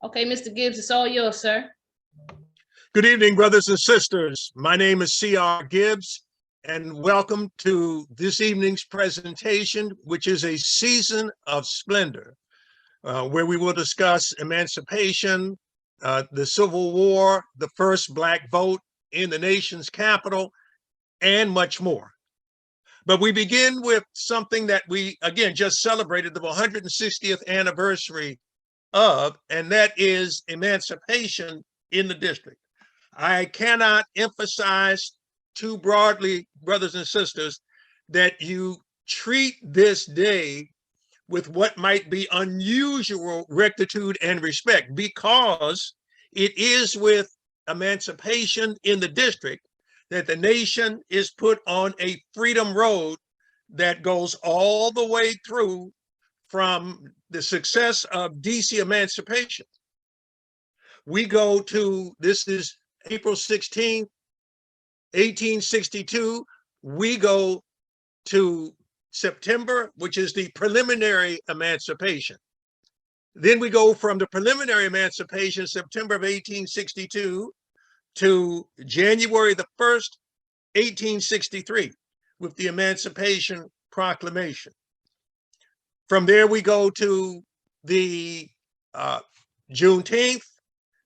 Okay, Mr. Gibbs, it's all yours, sir. Good evening, brothers and sisters. My name is C.R. Gibbs, and welcome to this evening's presentation, which is a season of splendor, where we will discuss emancipation, the Civil War, the first Black vote in the nation's capital, and much more. But we begin with something that we, again, just celebrated the 160th anniversary of, and that is emancipation in the district. I cannot emphasize too broadly, brothers and sisters, that you treat this day with what might be unusual rectitude and respect, because it is with emancipation in the district that the nation is put on a freedom road that goes all the way through from the success of DC emancipation. We go to, this is April 16th, 1862. We go to September, which is the preliminary emancipation. Then we go from the preliminary emancipation, September of 1862, to January the 1st, 1863, with the Emancipation Proclamation. From there, we go to the Juneteenth.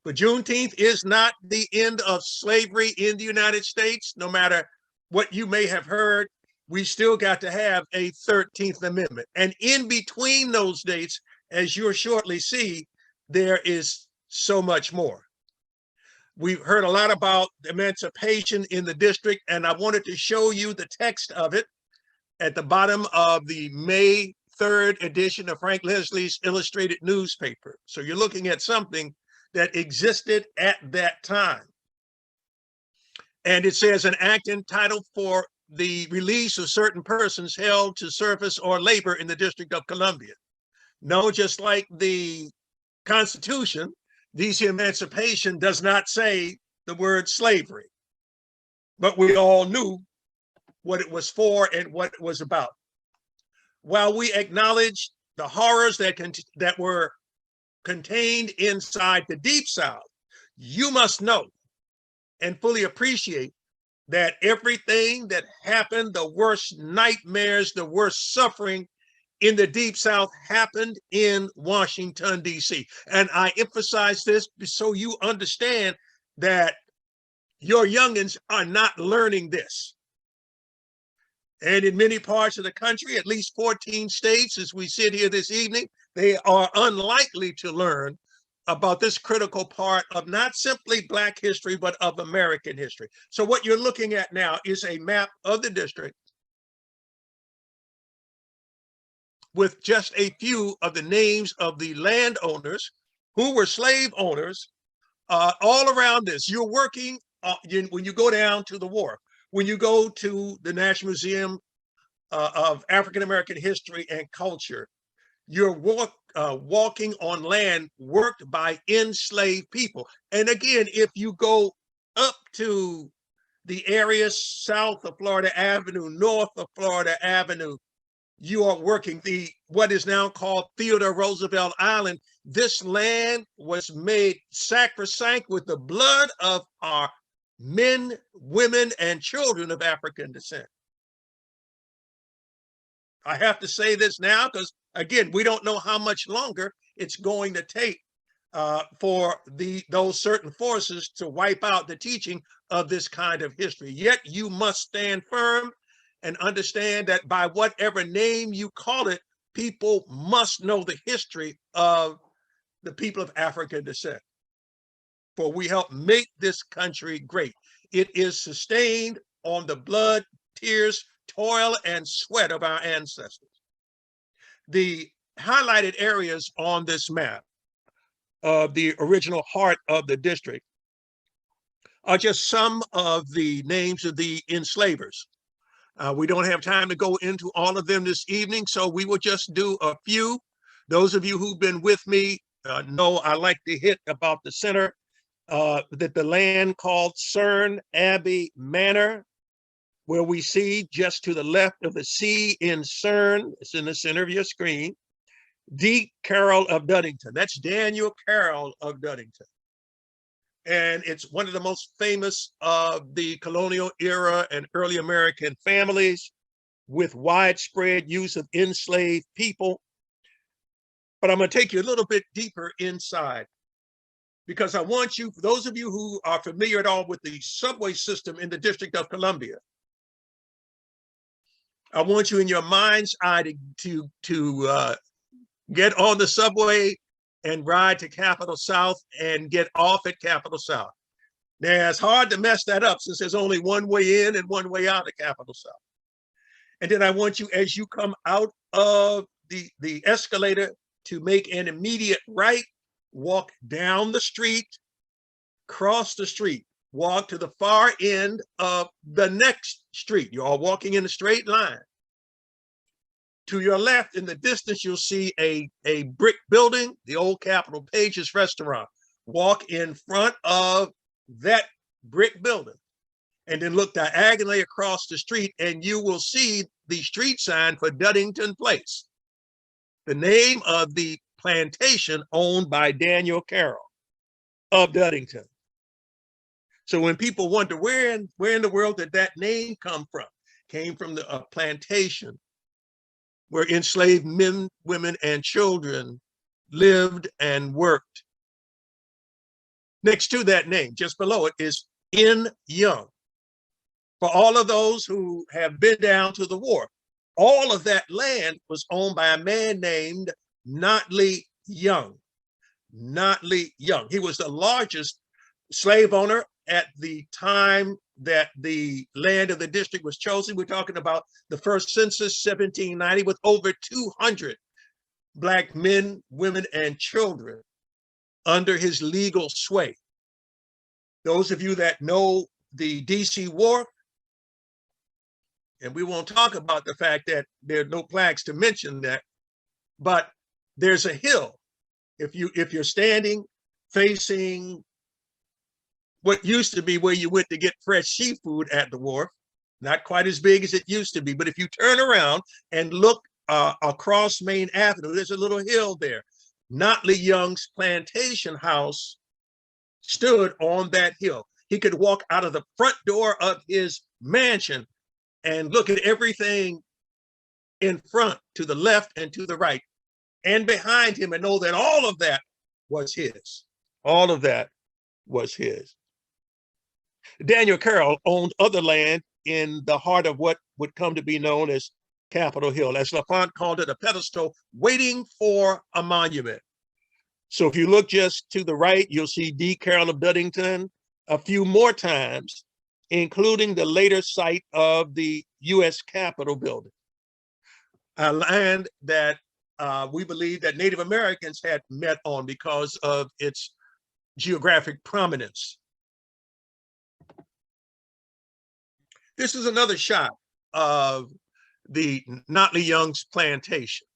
But Juneteenth is not the end of slavery in the United States. No matter what you may have heard, we still got to have a 13th Amendment. And in between those dates, as you'll shortly see, there is so much more. We've heard a lot about emancipation in the district, and I wanted to show you the text of it at the bottom of the May 3rd edition of Frank Leslie's Illustrated newspaper. So you're looking at something that existed at that time. And it says, an act entitled for the release of certain persons held to service or labor in the District of Columbia. No, just like the Constitution, DC emancipation does not say the word slavery, but we all knew what it was for and what it was about. While we acknowledge the horrors that were contained inside the Deep South, you must know and fully appreciate that everything that happened, the worst nightmares, the worst suffering in the Deep South happened in Washington, D.C. And I emphasize this so you understand that your youngins are not learning this. And in many parts of the country, at least 14 states, as we sit here this evening, they are unlikely to learn about this critical part of not simply Black history, but of American history. So what you're looking at now is a map of the district with just a few of the names of the landowners who were slave owners all around this. You're working, when you go down to the wharf, when you go to the National Museum of African American History and Culture, you're walking on land worked by enslaved people. And again, if you go up to the area south of Florida Avenue, north of Florida Avenue, you are working what is now called Theodore Roosevelt Island. This land was made sacrosanct with the blood of our men, women, and children of African descent. I have to say this now because, again, we don't know how much longer it's going to take for those certain forces to wipe out the teaching of this kind of history. Yet you must stand firm and understand that by whatever name you call it, people must know the history of the people of African descent. For we help make this country great. It is sustained on the blood, tears, toil, and sweat of our ancestors. The highlighted areas on this map of the original heart of the district are just some of the names of the enslavers. We don't have time to go into all of them this evening, so we will just do a few. Those of you who've been with me know I like to hit about the center, that the land called Cerne Abbey Manor, where we see just to the left of the C in Cerne, it's in the center of your screen, D. Carroll of Duddington. That's Daniel Carroll of Duddington. And it's one of the most famous of the colonial era and early American families with widespread use of enslaved people. But I'm going to take you a little bit deeper inside because I want you, for those of you who are familiar at all with the subway system in the District of Columbia, I want you in your mind's eye to get on the subway and ride to Capitol South and get off at Capitol South. Now, it's hard to mess that up since there's only one way in and one way out of Capitol South. And then I want you, as you come out of the escalator, to make an immediate right, walk down the street, cross the street, walk to the far end of the next street. You're all walking in a straight line. To your left in the distance, you'll see a brick building, the old Capitol Page's restaurant. Walk in front of that brick building and then look diagonally across the street and you will see the street sign for Duddington Place, the name of the plantation owned by Daniel Carroll of Duddington. So when people wonder where in the world did that name come from, came from the plantation where enslaved men, women, and children lived and worked. Next to that name, just below it, is N. Young. For all of those who have been down to the wharf, all of that land was owned by a man named Notley Young. Notley Young. He was the largest slave owner at the time that the land of the district was chosen. We're talking about the first census, 1790, with over 200 Black men, women, and children under his legal sway. Those of you that know the DC Wharf, and we won't talk about the fact that there are no plaques to mention that, but there's a hill. If you're standing facing what used to be where you went to get fresh seafood at the wharf, not quite as big as it used to be, but if you turn around and look across Main Avenue, there's a little hill there. Notley Young's plantation house stood on that hill. He could walk out of the front door of his mansion and look at everything in front, to the left and to the right, and behind him, and know that all of that was his. All of that was his. Daniel Carroll owned other land in the heart of what would come to be known as Capitol Hill, as LaFont called it, a pedestal waiting for a monument. So if you look just to the right, you'll see D. Carroll of Duddington a few more times, including the later site of the U.S. Capitol building, a land that we believe that Native Americans had met on because of its geographic prominence. This is another shot of the Notley Young's plantation,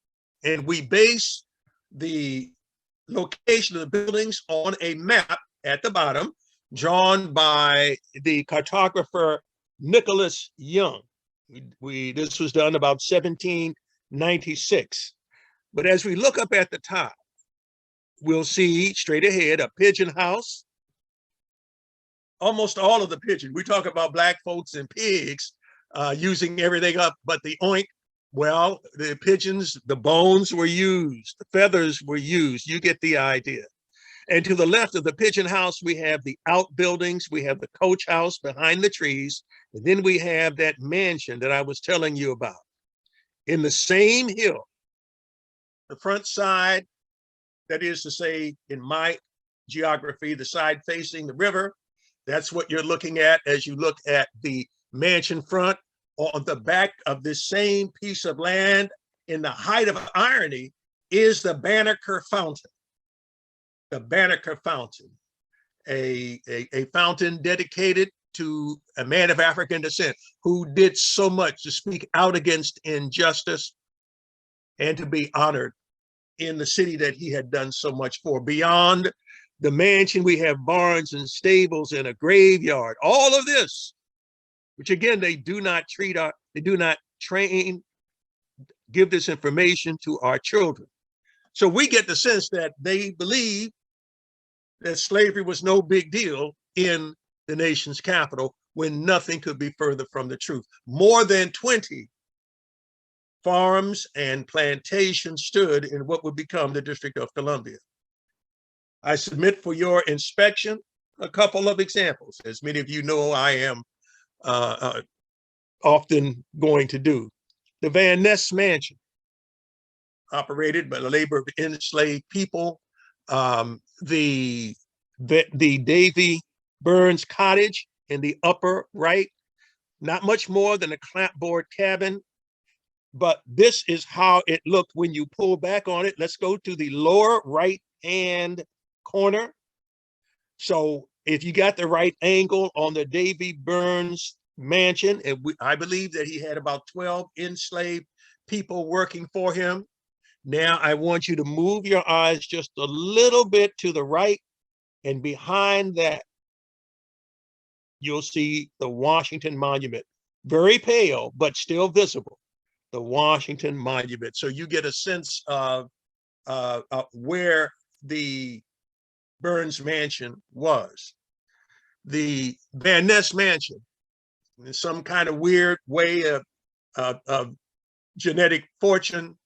and we base the location of the buildings on a map at the bottom drawn by the cartographer Nicholas Young. This was done about 1796. But as we look up at the top, we'll see straight ahead a pigeon house. Almost all of the pigeons, we talk about Black folks and pigs using everything up, but the oink, well, the pigeons, the bones were used, the feathers were used. You get the idea. And to the left of the pigeon house, we have the outbuildings, we have the coach house behind the trees, and then we have that mansion that I was telling you about. In the same hill, the front side, that is to say, in my geography, the side facing the river, that's what you're looking at as you look at the mansion front. On the back of this same piece of land, in the height of irony, is the Banneker Fountain. The Banneker Fountain, a fountain dedicated to a man of African descent who did so much to speak out against injustice and to be honored in the city that he had done so much for. Beyond the mansion, we have barns and stables and a graveyard. All of this, which again, they do not train, give this information to our children. So we get the sense that they believe that slavery was no big deal in the nation's capital, when nothing could be further from the truth. More than 20 farms and plantations stood in what would become the District of Columbia. I submit for your inspection a couple of examples. As many of you know, I am often going to do. The Van Ness Mansion, operated by the labor of enslaved people. The Davy Burns Cottage in the upper right, not much more than a clapboard cabin, but this is how it looked when you pull back on it. Let's go to the lower right-hand corner. So if you got the right angle on the Davy Burns Mansion, I believe that he had about 12 enslaved people working for him. Now I want you to move your eyes just a little bit to the right, and behind that, you'll see the Washington Monument. Very pale, but still visible, the Washington Monument. So you get a sense of where the Burns Mansion was. The Van Ness Mansion, in some kind of weird way of genetic fortune,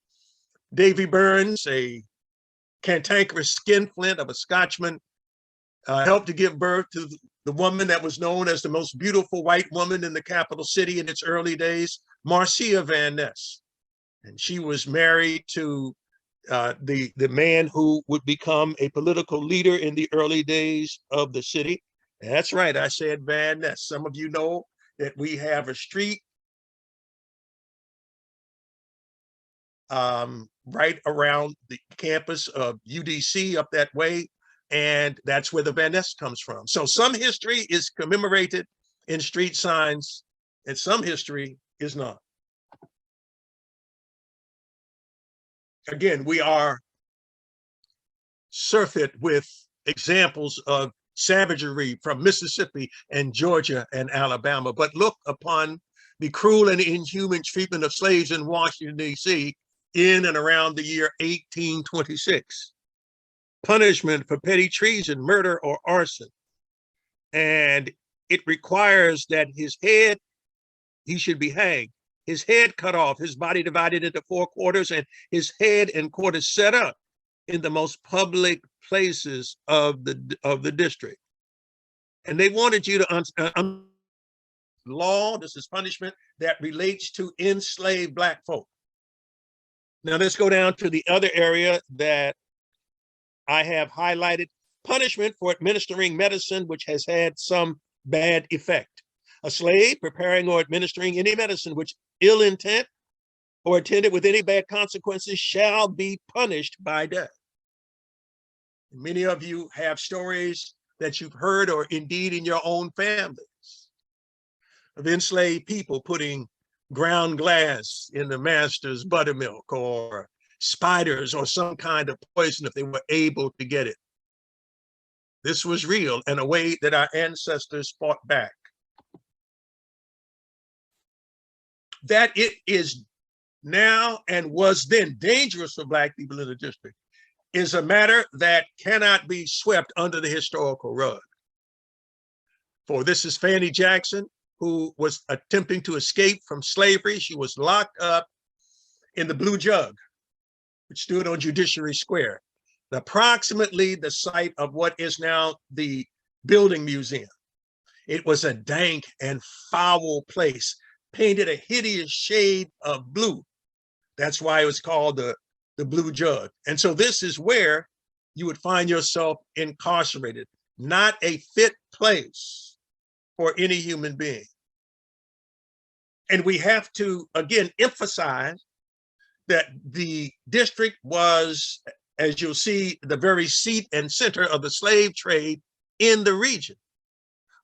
Davy Burns, a cantankerous skinflint of a Scotchman, helped to give birth to the woman that was known as the most beautiful white woman in the capital city in its early days, Marcia Van Ness. And she was married to the man who would become a political leader in the early days of the city. That's right, I said Van Ness. Some of you know that we have a street right around the campus of UDC up that way, and that's where the Van Ness comes from. So some history is commemorated in street signs, and some history is not. Again, we are surfeit with examples of savagery from Mississippi and Georgia and Alabama, but look upon the cruel and inhuman treatment of slaves in Washington, D.C. in and around the year 1826. Punishment for petty treason, murder, or arson. And it requires that his head, he should be hanged, his head cut off, his body divided into 4 quarters, and his head and quarters set up in the most public places of the district. And they wanted you to law, this is punishment that relates to enslaved Black folk. Now let's go down to the other area that I have highlighted: punishment for administering medicine which has had some bad effect. A slave preparing or administering any medicine which ill intent or attended with any bad consequences shall be punished by death. Many of you have stories that you've heard, or indeed in your own families, of enslaved people putting ground glass in the master's buttermilk, or spiders, or some kind of poison if they were able to get it. This was real, and a way that our ancestors fought back. That it is now and was then dangerous for Black people in the district is a matter that cannot be swept under the historical rug. For this is Fanny Jackson, who was attempting to escape from slavery. She was locked up in the Blue Jug, which stood on Judiciary Square, approximately the site of what is now the Building Museum. It was a dank and foul place, painted a hideous shade of blue. That's why it was called the Blue Jug. And so this is where you would find yourself incarcerated, not a fit place for any human being. And we have to, again, emphasize that the district was, as you'll see, the very seat and center of the slave trade in the region.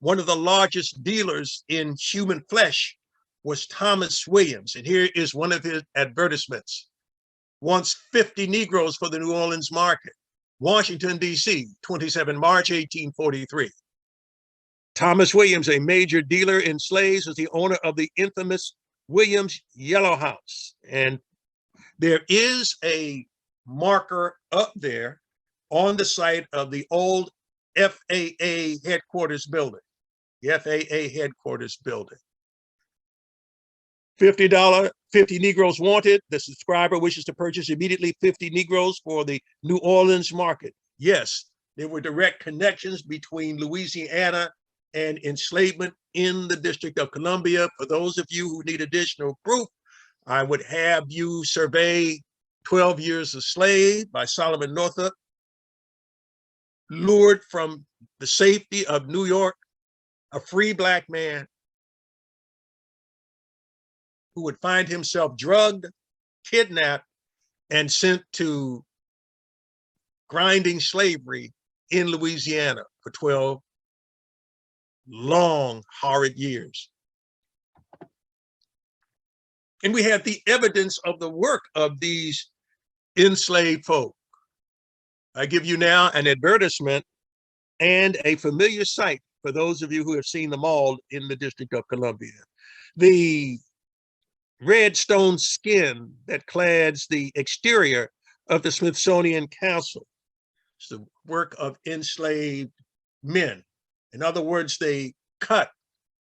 One of the largest dealers in human flesh was Thomas Williams. And here is one of his advertisements. Wants 50 Negroes for the New Orleans market. Washington, D.C., 27 March, 1843. Thomas Williams, a major dealer in slaves, was the owner of the infamous Williams Yellow House. And there is a marker up there on the site of the old FAA headquarters building, the FAA headquarters building. $50, 50 Negroes wanted. The subscriber wishes to purchase immediately 50 Negroes for the New Orleans market. Yes, there were direct connections between Louisiana and enslavement in the District of Columbia. For those of you who need additional proof, I would have you survey 12 Years a Slave by Solomon Northup. Lured from the safety of New York, a free Black man who would find himself drugged, kidnapped, and sent to grinding slavery in Louisiana for 12 long, horrid years. And we have the evidence of the work of these enslaved folk. I give you now an advertisement and a familiar sight for those of you who have seen the mall in the District of Columbia. The red stone skin that clads the exterior of the Smithsonian Castle. It's the work of enslaved men. In other words, they cut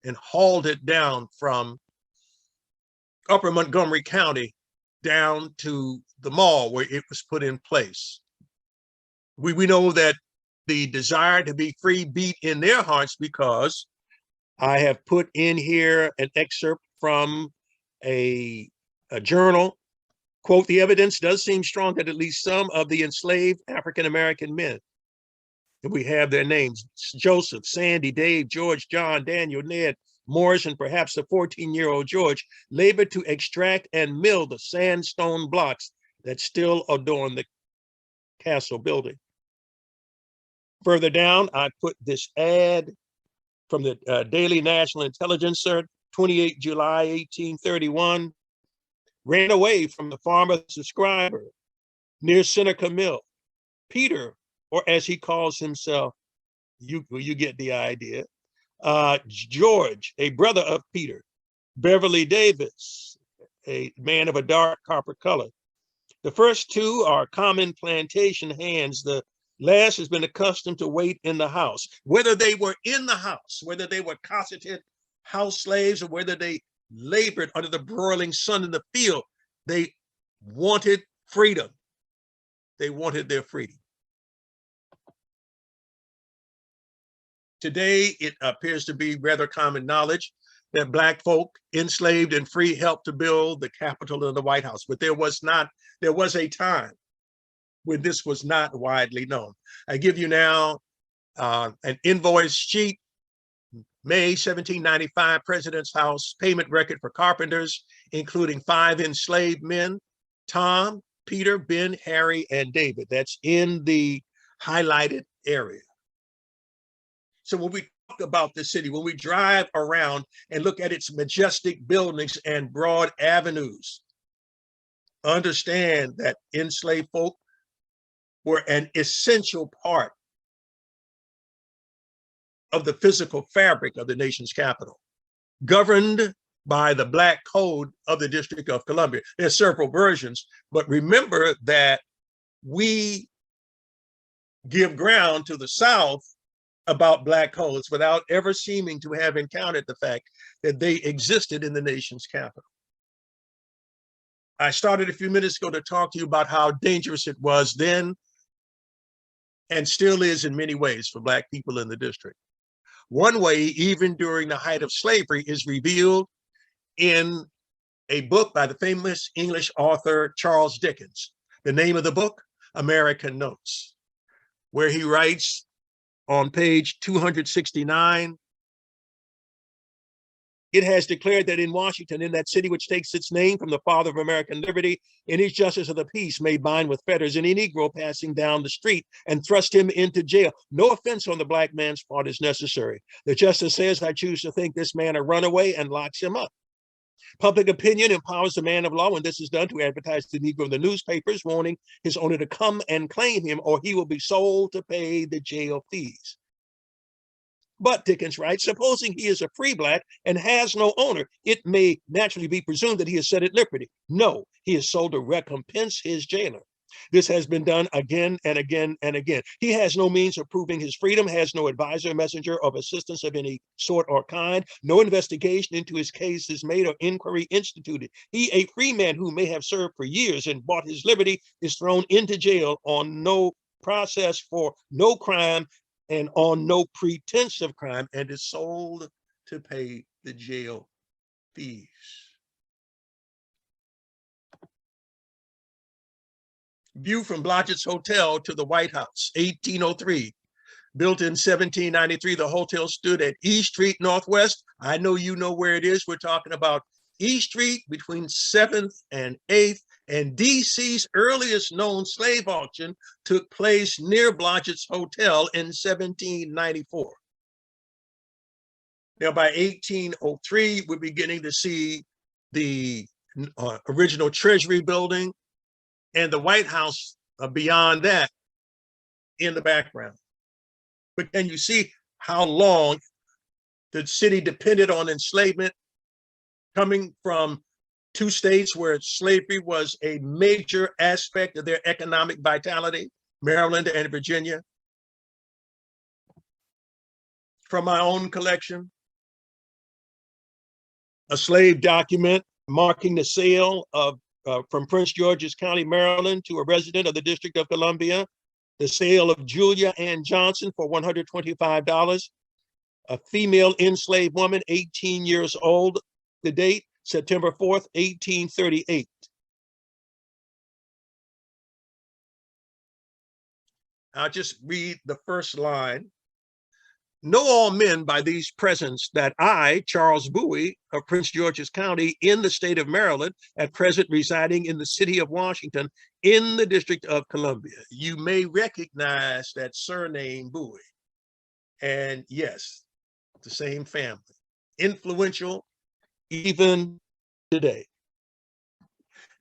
and hauled it down from Upper Montgomery County down to the mall where it was put in place. We know that the desire to be free beat in their hearts because I have put in here an excerpt from a journal. Quote, the evidence does seem strong that at least some of the enslaved African-American men, and we have their names, Joseph, Sandy, Dave, George, John, Daniel, Ned, Morris, and perhaps the 14-year-old George, labored to extract and mill the sandstone blocks that still adorn the castle building. Further down, I put this ad from the Daily National Intelligencer, 28 July 1831, ran away from the farmer subscriber near Seneca Mill. Peter, or as he calls himself, you get the idea, George, a brother of Peter, Beverly Davis, a man of a dark copper color. The first two are common plantation hands. The last has been accustomed to wait in the house. Whether they were in the house, whether they were cosseted house slaves, or whether they labored under the broiling sun in the field, they wanted freedom. They wanted their freedom. Today, it appears to be rather common knowledge that Black folk, enslaved and free, helped to build the Capitol and the White House. But there was a time when this was not widely known. I give you now an invoice sheet, May 1795, President's House payment record for carpenters, including 5 enslaved men, Tom, Peter, Ben, Harry, and David. That's in the highlighted area. So when we talk about the city, when we drive around and look at its majestic buildings and broad avenues, understand that enslaved folk were an essential part of the physical fabric of the nation's capital, governed by the Black Code of the District of Columbia. There's several versions, but remember that we give ground to the South about Black codes without ever seeming to have encountered the fact that they existed in the nation's capital. I started a few minutes ago to talk to you about how dangerous it was then and still is in many ways for Black people in the district. One way, even during the height of slavery, is revealed in a book by the famous English author Charles Dickens. The name of the book, American Notes, where he writes on page 269, it has declared that in Washington, in that city which takes its name from the father of American liberty, any justice of the peace may bind with fetters any Negro passing down the street and thrust him into jail. No offense on the Black man's part is necessary. The justice says, I choose to think this man a runaway, and locks him up. Public opinion empowers the man of law when this is done to advertise the Negro in the newspapers, warning his owner to come and claim him, or he will be sold to pay the jail fees. But, Dickens writes, supposing he is a free Black and has no owner, it may naturally be presumed that he is set at liberty. No, he is sold to recompense his jailer. This has been done again and again and again. He has no means of proving his freedom, has no advisor, messenger of assistance of any sort or kind. No investigation into his case is made or inquiry instituted. He, a free man who may have served for years and bought his liberty, is thrown into jail on no process for no crime and on no pretense of crime, and is sold to pay the jail fees. View from Blodgett's Hotel to the White House, 1803. Built in 1793, the hotel stood at E Street Northwest. I know you know where it is. We're talking about E Street between 7th and 8th, and DC's earliest known slave auction took place near Blodgett's Hotel in 1794. Now, by 1803, we're beginning to see the original Treasury building and the White House beyond that in the background. But can you see how long the city depended on enslavement, coming from two states where slavery was a major aspect of their economic vitality, Maryland and Virginia? From my own collection, a slave document marking the sale of from Prince George's County, Maryland, to a resident of the District of Columbia, the sale of Julia Ann Johnson for $125, a female enslaved woman, 18 years old, the date, September 4th, 1838. I'll just read the first line. Know all men by these presents that I, Charles Bowie of Prince George's County in the state of Maryland, at present residing in the city of Washington in the District of Columbia. You may recognize that surname Bowie. And yes, the same family, influential even today.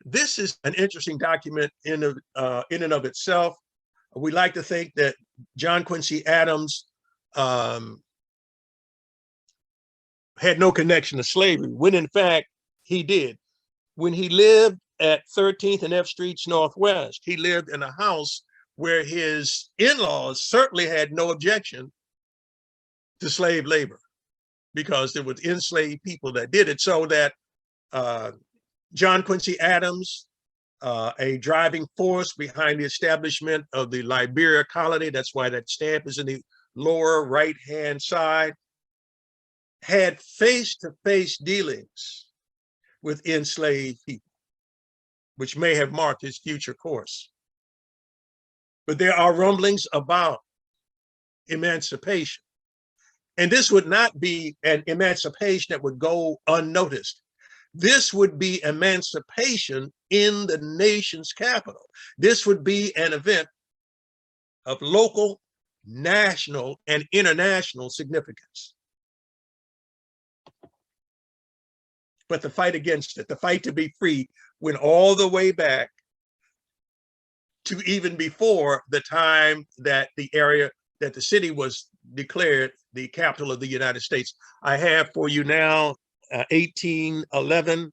This is an interesting document in and of itself. We like to think that John Quincy Adams had no connection to slavery, when in fact he did. When he lived at 13th and F Streets Northwest, he lived in a house where his in-laws certainly had no objection to slave labor, because there was enslaved people that did it. So that John Quincy Adams, a driving force behind the establishment of the Liberia colony, that's why that stamp is in the lower right-hand side, had face-to-face dealings with enslaved people, which may have marked his future course. But there are rumblings about emancipation. And this would not be an emancipation that would go unnoticed. This would be emancipation in the nation's capital. This would be an event of local, national, and international significance. But the fight against it, the fight to be free, went all the way back to even before the time that the city was declared the capital of the United States. I have for you now 1811.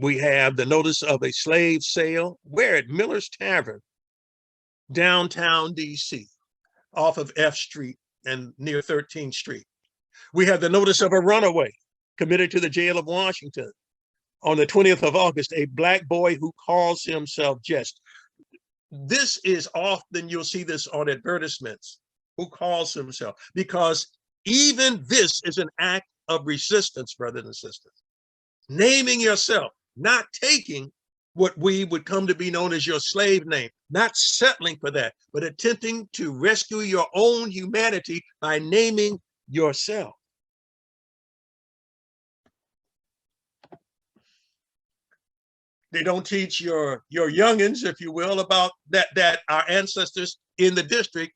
We have the notice of a slave sale. Where? At Miller's Tavern, downtown DC, off of F Street and near 13th Street. We have the notice of a runaway committed to the jail of Washington on the 20th of August, a Black boy who calls himself Jest. This is often, you'll see this on advertisements, who calls himself, because even this is an act of resistance, brothers and sisters. Naming yourself, not taking what we would come to be known as your slave name, not settling for that, but attempting to rescue your own humanity by naming yourself. They don't teach your youngins, if you will, about that our ancestors in the district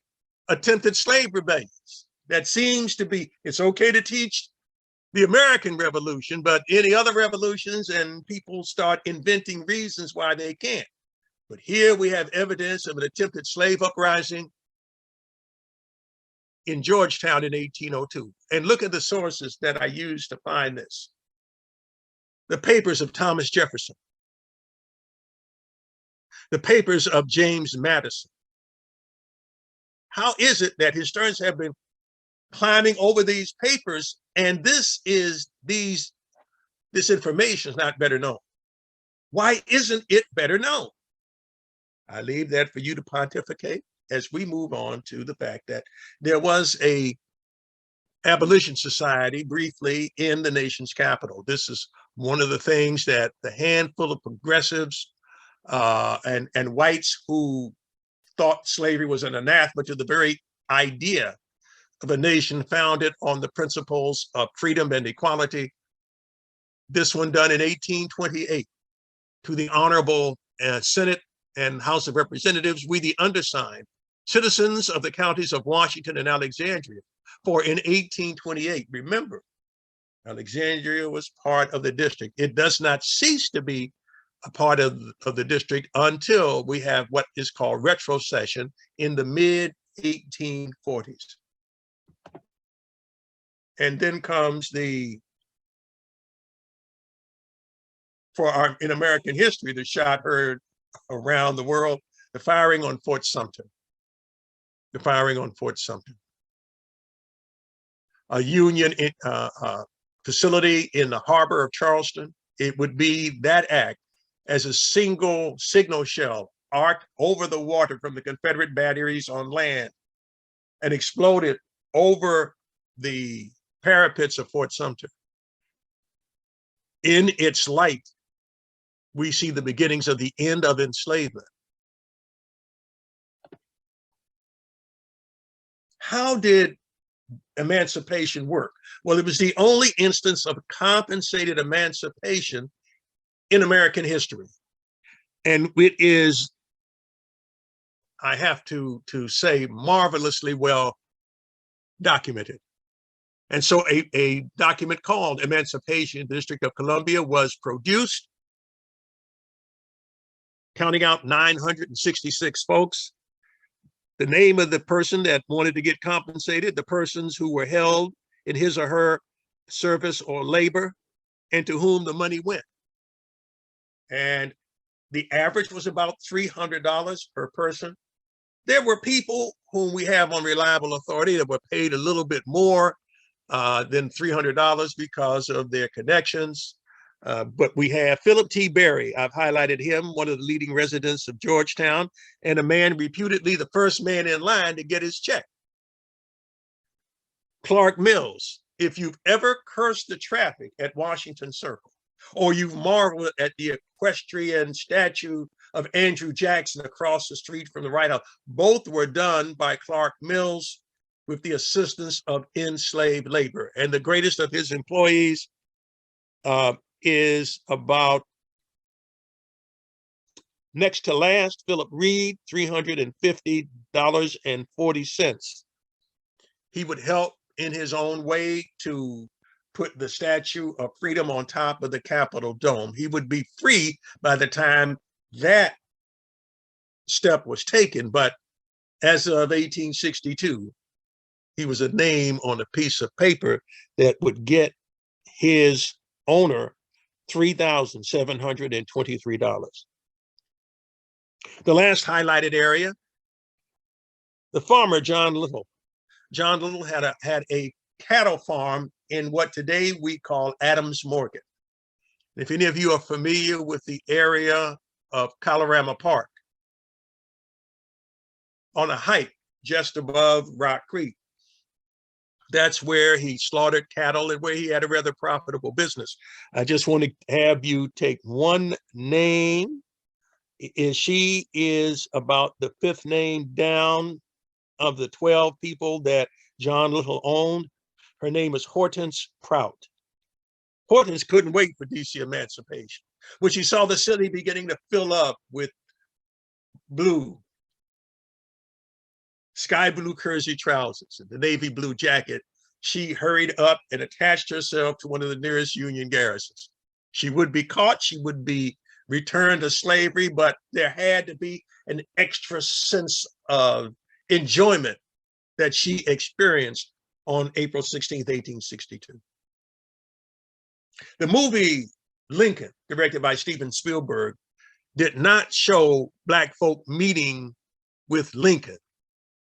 attempted slave rebellions. That seems to be, it's okay to teach the American Revolution, but any other revolutions, and people start inventing reasons why they can't. But here we have evidence of an attempted slave uprising in Georgetown in 1802. And look at the sources that I used to find this. The papers of Thomas Jefferson, the papers of James Madison. How is it that historians have been climbing over these papers and this information is not better known? Why isn't it better known? I leave that for you to pontificate as we move on to the fact that there was a abolition society briefly in the nation's capital. This is one of the things that the handful of progressives and whites who thought slavery was an anathema to the very idea of a nation founded on the principles of freedom and equality. This one done in 1828 to the Honorable Senate and House of Representatives, we the undersigned, citizens of the counties of Washington and Alexandria. For in 1828, remember, Alexandria was part of the district. It does not cease to be a part of the district until we have what is called retrocession in the mid-1840s. And then comes in American history, the shot heard around the world, the firing on Fort Sumter. The firing on Fort Sumter. A Union facility in the harbor of Charleston. It would be that act as a single signal shell arced over the water from the Confederate batteries on land and exploded over the parapets of Fort Sumter. In its light, we see the beginnings of the end of enslavement. How did emancipation work? Well, it was the only instance of compensated emancipation in American history. And it is, I have to say, marvelously well documented. And so a document called Emancipation in the District of Columbia was produced, counting out 966 folks. The name of the person that wanted to get compensated, the persons who were held in his or her service or labor, and to whom the money went. And the average was about $300 per person. There were people whom we have on reliable authority that were paid a little bit more than $300 because of their connections. But we have Philip T. Berry. I've highlighted him, one of the leading residents of Georgetown, and a man reputedly the first man in line to get his check. Clark Mills. If you've ever cursed the traffic at Washington Circle, or you've marveled at the equestrian statue of Andrew Jackson across the street from the White House, both were done by Clark Mills with the assistance of enslaved labor. And the greatest of his employees is about next to last, Philip Reed, $350.40. He would help in his own way to put the Statue of Freedom on top of the Capitol dome. He would be free by the time that step was taken, but as of 1862, he was a name on a piece of paper that would get his owner $3,723. The last highlighted area, the farmer John Little. John Little had a cattle farm in what today we call Adams Morgan. If any of you are familiar with the area of Colorama Park, on a height just above Rock Creek, that's where he slaughtered cattle and where he had a rather profitable business. I just want to have you take one name. She is about the fifth name down of the 12 people that John Little owned. Her name is Hortense Prout. Hortense couldn't wait for DC emancipation. When she saw the city beginning to fill up with blue, sky blue kersey trousers and the navy blue jacket, she hurried up and attached herself to one of the nearest Union garrisons. She would be caught, she would be returned to slavery, but there had to be an extra sense of enjoyment that she experienced on April 16th, 1862. The movie Lincoln, directed by Steven Spielberg, did not show black folk meeting with Lincoln.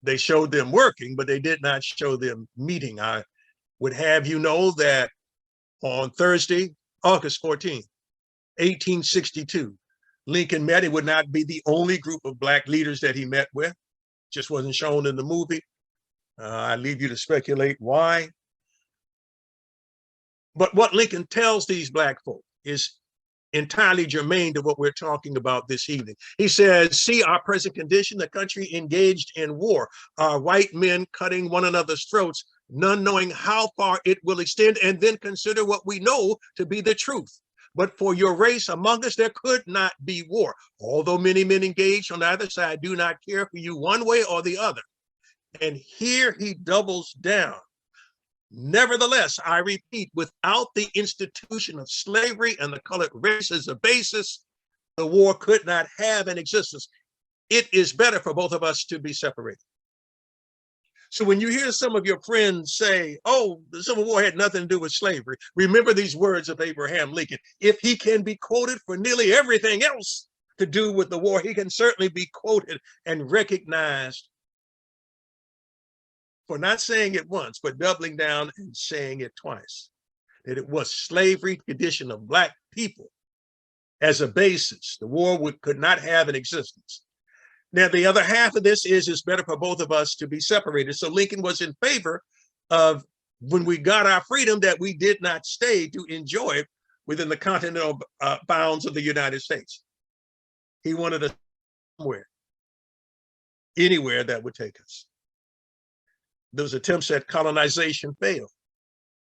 They showed them working, but they did not show them meeting. I would have you know that on Thursday, August 14th, 1862, Lincoln met. It would not be the only group of black leaders that he met with. Just wasn't shown in the movie. I leave you to speculate why. But what Lincoln tells these black folk is entirely germane to what we're talking about this evening. He says, see our present condition, the country engaged in war, our white men cutting one another's throats, none knowing how far it will extend, and then consider what we know to be the truth. But for your race among us, there could not be war. Although many men engaged on either side do not care for you one way or the other. And here he doubles down. Nevertheless, I repeat, without the institution of slavery and the colored race as a basis, the war could not have an existence. It is better for both of us to be separated. So when you hear some of your friends say, oh, the Civil War had nothing to do with slavery, remember these words of Abraham Lincoln. If he can be quoted for nearly everything else to do with the war, he can certainly be quoted and recognized for not saying it once, but doubling down and saying it twice, that it was slavery, condition of black people as a basis. The war could not have an existence. Now, the other half of this is it's better for both of us to be separated. So Lincoln was in favor of, when we got our freedom, that we did not stay to enjoy it within the continental bounds of the United States. He wanted us somewhere, anywhere that would take us. Those attempts at colonization failed.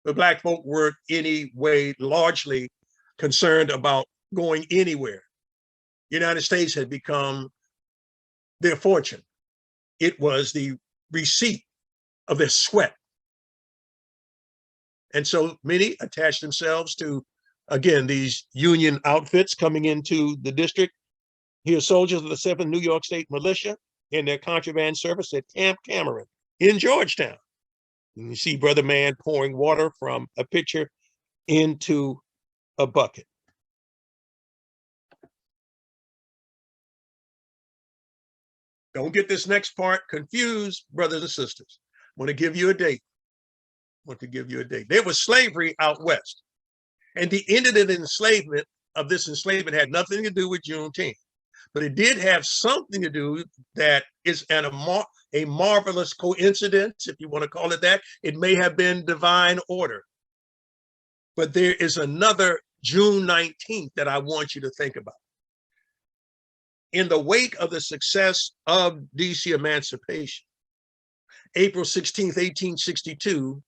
The black folk weren't anyway largely concerned about going anywhere. The United States had become their fortune. It was the receipt of their sweat. And so many attached themselves to, again, these Union outfits coming into the district. Here, soldiers of the 7th New York State Militia in their contraband service at Camp Cameron in Georgetown. And you see Brother Man pouring water from a pitcher into a bucket. Don't get this next part confused, brothers and sisters. I want to give you a date. There was slavery out west. And the end of the enslavement of this enslavement had nothing to do with Juneteenth. But it did have something to do that is a marvelous coincidence, if you want to call it that. It may have been divine order. But there is another June 19th that I want you to think about. In the wake of the success of DC emancipation, April 16th, 1862,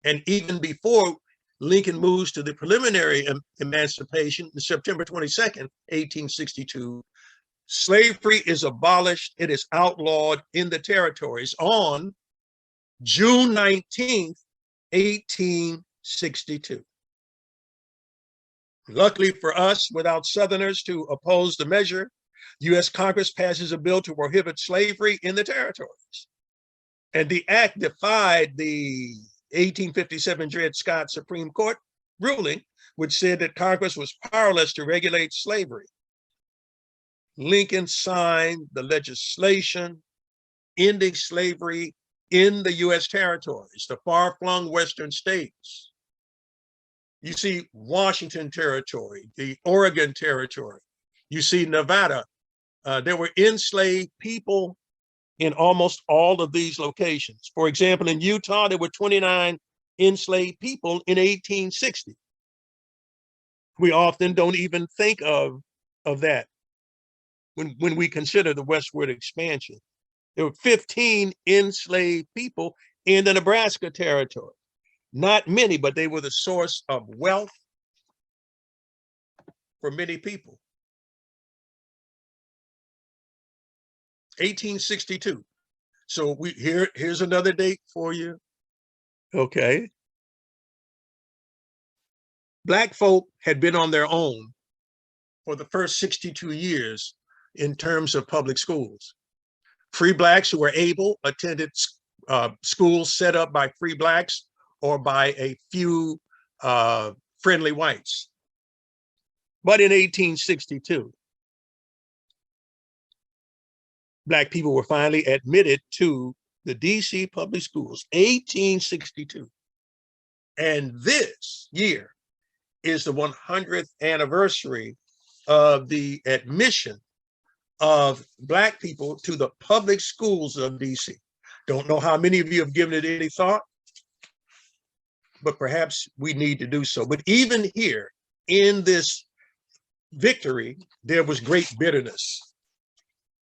and even before Lincoln moves to the preliminary emancipation, September 22nd, 1862, slavery is abolished. It is outlawed in the territories on June 19th, 1862. Luckily for us, without Southerners to oppose the measure, U.S. Congress passes a bill to prohibit slavery in the territories. And the act defied the 1857 Dred Scott Supreme Court ruling, which said that Congress was powerless to regulate slavery. Lincoln signed the legislation ending slavery in the U.S. territories, the far-flung western states. You see Washington Territory, the Oregon Territory. You see Nevada. There were enslaved people in almost all of these locations. For example, in Utah, there were 29 enslaved people in 1860. We often don't even think of that when we consider the westward expansion. There were 15 enslaved people in the Nebraska Territory. Not many, but they were the source of wealth for many people. 1862. So here's another date for you. Okay. Black folk had been on their own for the first 62 years in terms of public schools. Free blacks who were able attended schools set up by free blacks or by a few friendly whites. But in 1862, Black people were finally admitted to the DC public schools, 1862. And this year is the 100th anniversary of the admission of Black people to the public schools of DC. Don't know how many of you have given it any thought, but perhaps we need to do so. But even here in this victory, there was great bitterness.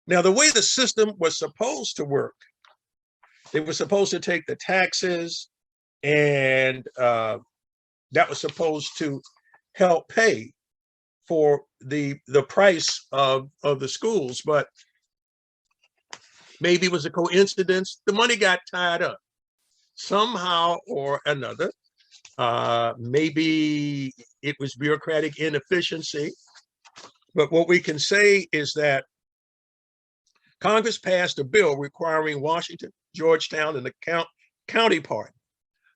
Now, the way the system was supposed to work, they were supposed to take the taxes, and that was supposed to help pay for the price of the schools. But maybe it was a coincidence, the money got tied up somehow or another. Maybe it was bureaucratic inefficiency. But what we can say is that Congress passed a bill requiring Washington, Georgetown, and the county part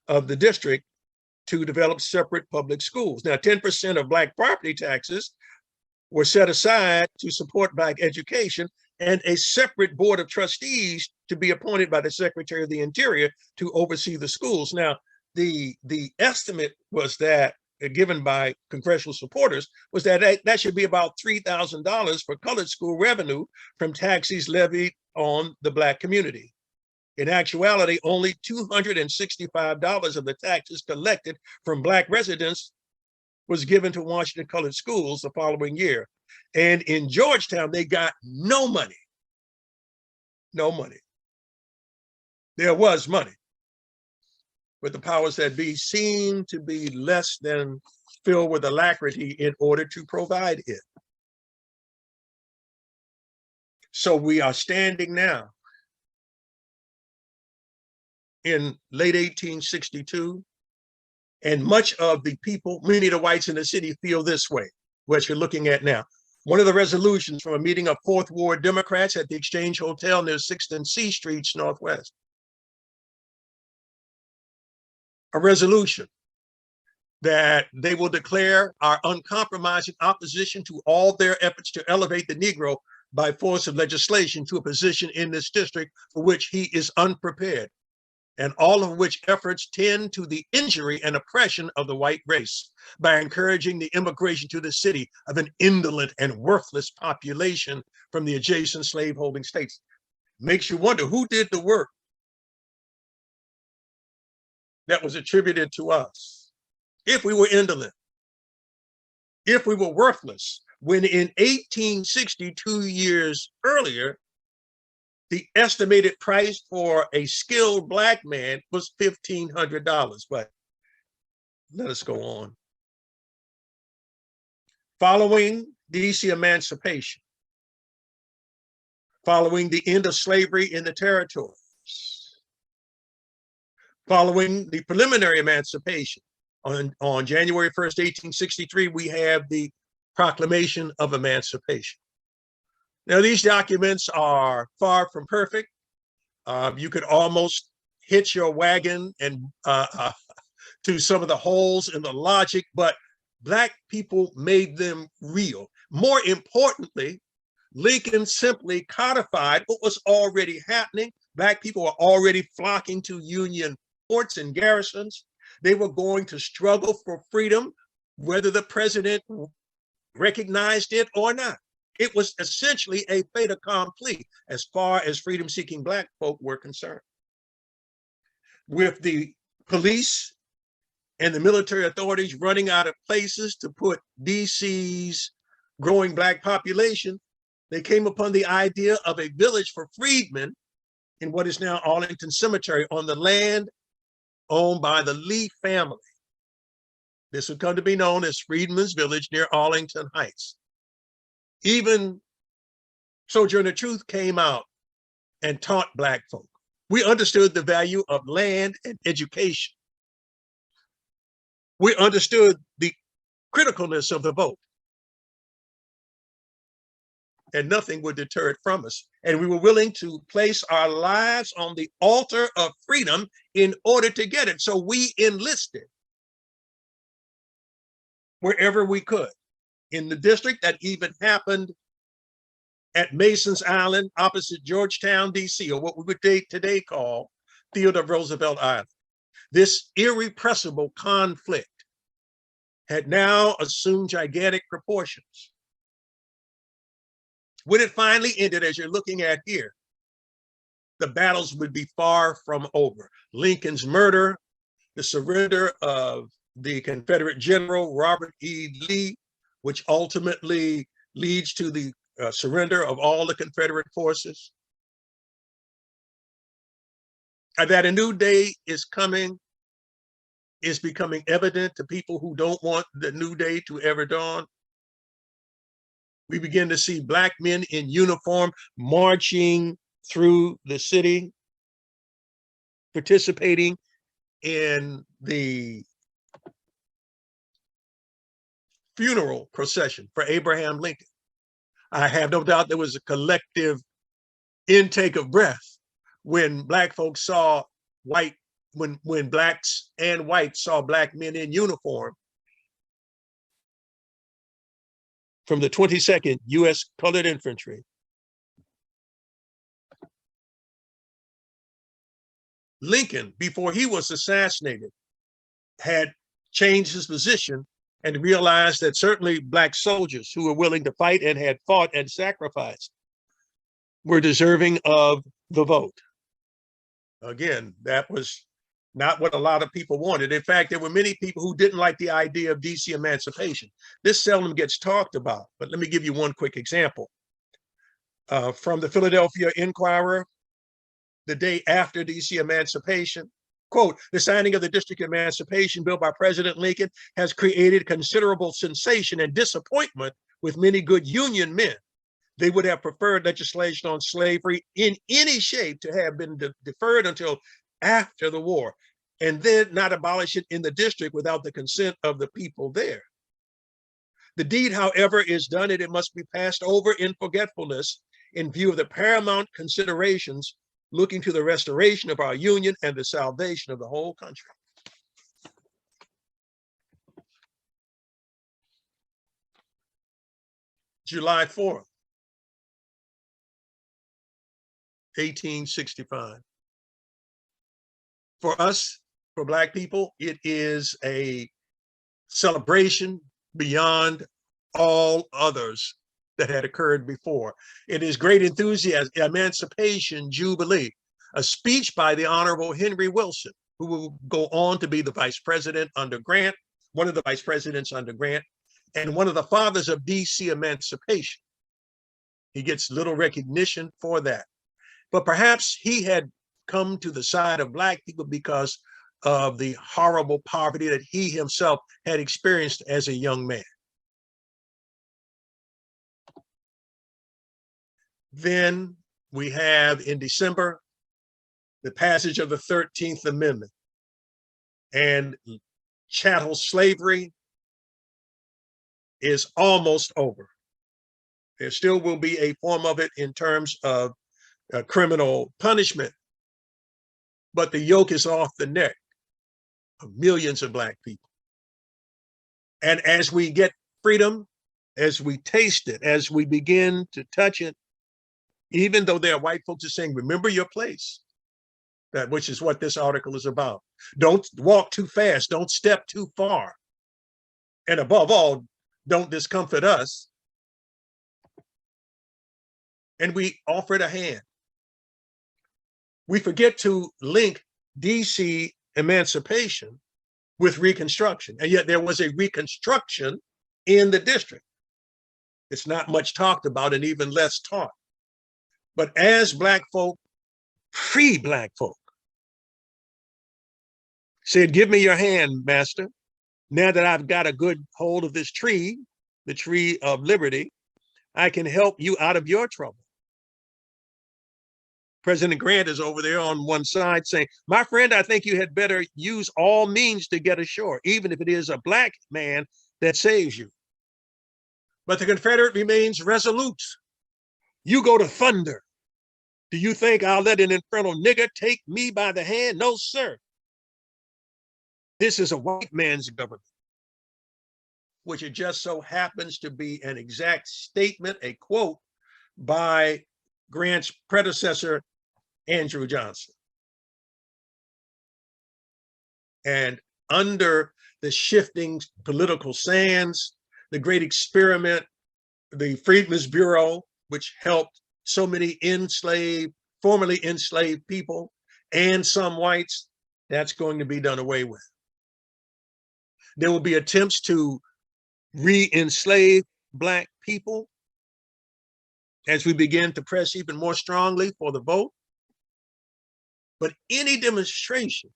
of the district to develop separate public schools. Now, 10% of Black property taxes were set aside to support Black education, and a separate board of trustees to be appointed by the Secretary of the Interior to oversee the schools. Now, the estimate was that, given by congressional supporters, was that that should be about $3,000 for colored school revenue from taxes levied on the Black community. In actuality, only $265 of the taxes collected from Black residents was given to Washington colored schools the following year. And in Georgetown, they got no money. No money. There was money, but the powers that be seemed to be less than filled with alacrity in order to provide it. So we are standing now in late 1862, and much of the people, many of the whites in the city, feel this way, what you're looking at now. One of the resolutions from a meeting of Fourth Ward Democrats at the Exchange Hotel near 6th and C Streets Northwest. A resolution that they will declare our uncompromising opposition to all their efforts to elevate the Negro by force of legislation to a position in this district for which he is unprepared, and all of which efforts tend to the injury and oppression of the white race by encouraging the immigration to the city of an indolent and worthless population from the adjacent slaveholding states. Makes you wonder who did the work that was attributed to us. If we were indolent, if we were worthless, when in 1862 years earlier, the estimated price for a skilled Black man was $1,500. But let us go on. Following DC Emancipation, following the end of slavery in the territories, following the preliminary emancipation on January 1st, 1863, we have the Proclamation of Emancipation. Now, these documents are far from perfect. You could almost hitch your wagon and to some of the holes in the logic, but Black people made them real. More importantly, Lincoln simply codified what was already happening. Black people were already flocking to Union forts and garrisons. They were going to struggle for freedom, whether the president recognized it or not. It was essentially a fait accompli as far as freedom-seeking Black folk were concerned. With the police and the military authorities running out of places to put DC's growing Black population, they came upon the idea of a village for freedmen in what is now Arlington Cemetery on the land owned by the Lee family. This would come to be known as Freedmen's Village near Arlington Heights. Even Sojourner Truth came out and taught Black folk. We understood the value of land and education. We understood the criticalness of the vote. And nothing would deter it from us. And we were willing to place our lives on the altar of freedom in order to get it. So we enlisted wherever we could. in the district. That even happened at Mason's Island opposite Georgetown, DC, or what we would today call Theodore Roosevelt Island. This irrepressible conflict had now assumed gigantic proportions. When it finally ended, as you're looking at here, the battles would be far from over. Lincoln's murder, the surrender of the Confederate General Robert E. Lee, which ultimately leads to the surrender of all the Confederate forces. That a new day is coming is becoming evident to people who don't want the new day to ever dawn. We begin to see Black men in uniform marching through the city, participating in the funeral procession for Abraham Lincoln. I have no doubt there was a collective intake of breath when Black folks saw white, when Blacks and whites saw Black men in uniform from the 22nd U.S. Colored Infantry. Lincoln, before he was assassinated, had changed his position and realized that certainly Black soldiers who were willing to fight and had fought and sacrificed were deserving of the vote. Again, that was not what a lot of people wanted. In fact, there were many people who didn't like the idea of DC emancipation. This seldom gets talked about, but let me give you one quick example. From the Philadelphia Inquirer, the day after DC emancipation, quote, "The signing of the District Emancipation Bill by President Lincoln has created considerable sensation and disappointment with many good Union men. They would have preferred legislation on slavery in any shape to have been deferred until after the war, and then not abolish it in the district without the consent of the people there. The deed, however, is done, and it must be passed over in forgetfulness in view of the paramount considerations looking to the restoration of our Union and the salvation of the whole country." July 4th, 1865. For us, for Black people, it is a celebration beyond all others that had occurred before. It is great enthusiasm, Emancipation Jubilee, a speech by the Honorable Henry Wilson, who will go on to be the vice president under Grant, one of the vice presidents under Grant, and one of the fathers of DC emancipation. He gets little recognition for that. But perhaps he had come to the side of Black people because of the horrible poverty that he himself had experienced as a young man. Then we have in December the passage of the 13th Amendment, and chattel slavery is almost over. There still will be a form of it in terms of criminal punishment, but the yoke is off the neck of millions of Black people. And as we get freedom, as we taste it, as we begin to touch it, even though there are white folks who are saying, remember your place, that which is what this article is about. Don't walk too fast, don't step too far. And above all, don't discomfort us. And we offered a hand. We forget to link DC emancipation with Reconstruction. And yet there was a Reconstruction in the district. It's not much talked about and even less taught. But as Black folk, free Black folk, said, give me your hand, master. Now that I've got a good hold of this tree, the tree of liberty, I can help you out of your trouble. President Grant is over there on one side saying, my friend, I think you had better use all means to get ashore, even if it is a Black man that saves you. But the Confederate remains resolute. You go to thunder. Do you think I'll let an infernal nigger take me by the hand? No, sir. This is a white man's government. which it just so happens to be an exact statement, a quote by Grant's predecessor, Andrew Johnson. And under the shifting political sands, the great experiment, the Freedmen's Bureau, which helped so many formerly enslaved people and some whites, that's going to be done away with. There will be attempts to re-enslave Black people as we begin to press even more strongly for the vote. But any demonstration